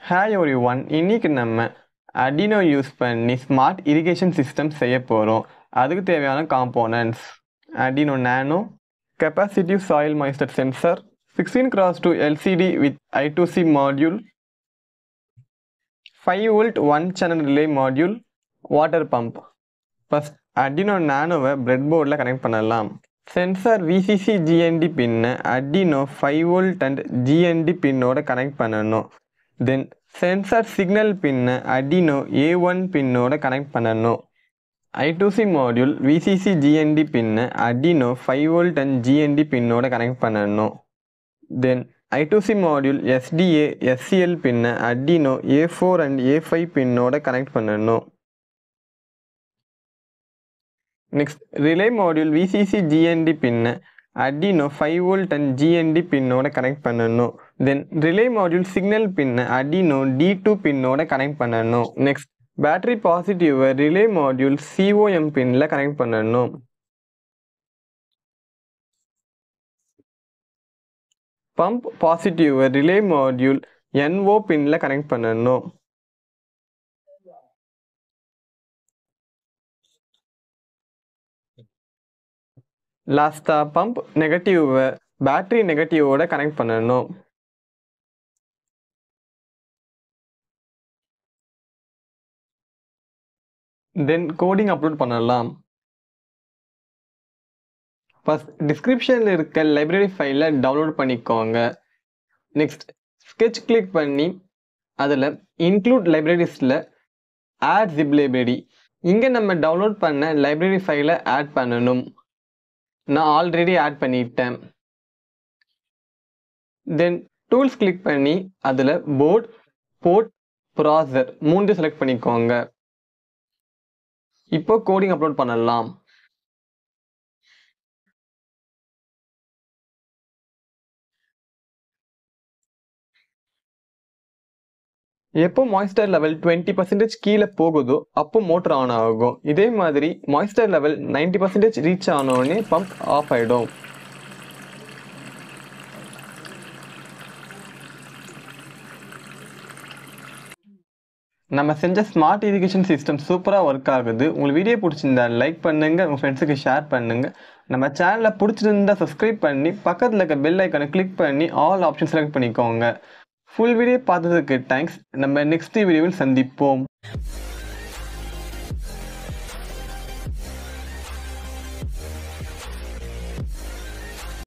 Hi everyone, இன்னைக்கு நம்ம Arduino use பண்ணி ஸ்மார்ட் irrigation சிஸ்டம் செய்ய போறோம். அதுக்கு தேவையான components Arduino Nano, Capacitive soil moisture sensor, 16x2 LCD with I2c Module, 5 volt 1 channel relay module, water pump. First Arduino Nanoவை breadboardல கனெக்ட் பண்ணலாம். சென்சார் VCC GND பின்னை Arduino 5 volt and GND பின்னோட connect பண்ணணும். Then sensor signal pin Arduino A1 பின்னோட connect பண்ணணும். I2c module VCC GND pin Arduino 5 volt and GND பின்னோட connect பண்ணணும். Then I2c module SDA SCL pin Arduino A4 and A5 பின்னோட connect பண்ணணும். Next relay module VCC GND pin Arduino 5 volt and GND பின்னோட connect பண்ணணும். Then relay module signal pin Arduino D2 பின்னோட connect பண்ணணும். Next battery positive relay module COM பின்ல connect பண்ணணும். Pump positive relay module NO பின்ல connect பண்ணணும். லாஸ்டா pump negative battery நெகட்டிவோட கனெக்ட் பண்ணணும். தென் கோடிங் அப்லோட் பண்ணலாம். ஃபர்ஸ்ட் டிஸ்கிரிப்ஷனில் இருக்க லைப்ரரி ஃபைலை டவுன்லோட் பண்ணிக்கோங்க. நெக்ஸ்ட் ஸ்கெட்ச் கிளிக் பண்ணி அதில் இன்க்ளூட் லைப்ரரிஸில் ஆட் ஜிப் லைப்ரரி, இங்கே நம்ம டவுன்லோட் பண்ண லைப்ரரி ஃபைலை ஆட் பண்ணணும். நான் ஆல்ரெடி ஆட் பண்ணிட்டேன். தென் டூல்ஸ் கிளிக் பண்ணி அதில் போர்ட், போர்ட், ப்ராசர் 3 செலக்ட் பண்ணிக்கோங்க. இப்போ கோடிங் அப்லோட் பண்ணலாம். எப்போ மாய்ஸ்டர் லெவல் 20% கீழே போகுதோ அப்போ மோட்டர் ஆன் ஆகும். இதே மாதிரி மாய்ஸ்டர் லெவல் 90% ரீச் ஆனோடனே பம்ப் ஆஃப் ஆகிடும். நம்ம செஞ்ச ஸ்மார்ட் இரிகேஷன் சிஸ்டம் சூப்பராக ஒர்க் ஆகுது. உங்களுக்கு வீடியோ பிடிச்சிருந்தா லைக் பண்ணுங்க, உங்கள் ஃப்ரெண்ட்ஸுக்கு ஷேர் பண்ணுங்க. நம்ம சேனலை பிடிச்சிருந்தா சப்ஸ்கிரைப் பண்ணி பக்கத்தில் இருக்க பெல் ஐக்கானை கிளிக் பண்ணி ஆல் ஆப்ஷன் செலக்ட் பண்ணிக்கோங்க. ஃபுல் வீடியோ பார்த்ததுக்கு தேங்க்ஸ். நம்ம நெக்ஸ்ட் வீடியோவில் சந்திப்போம்.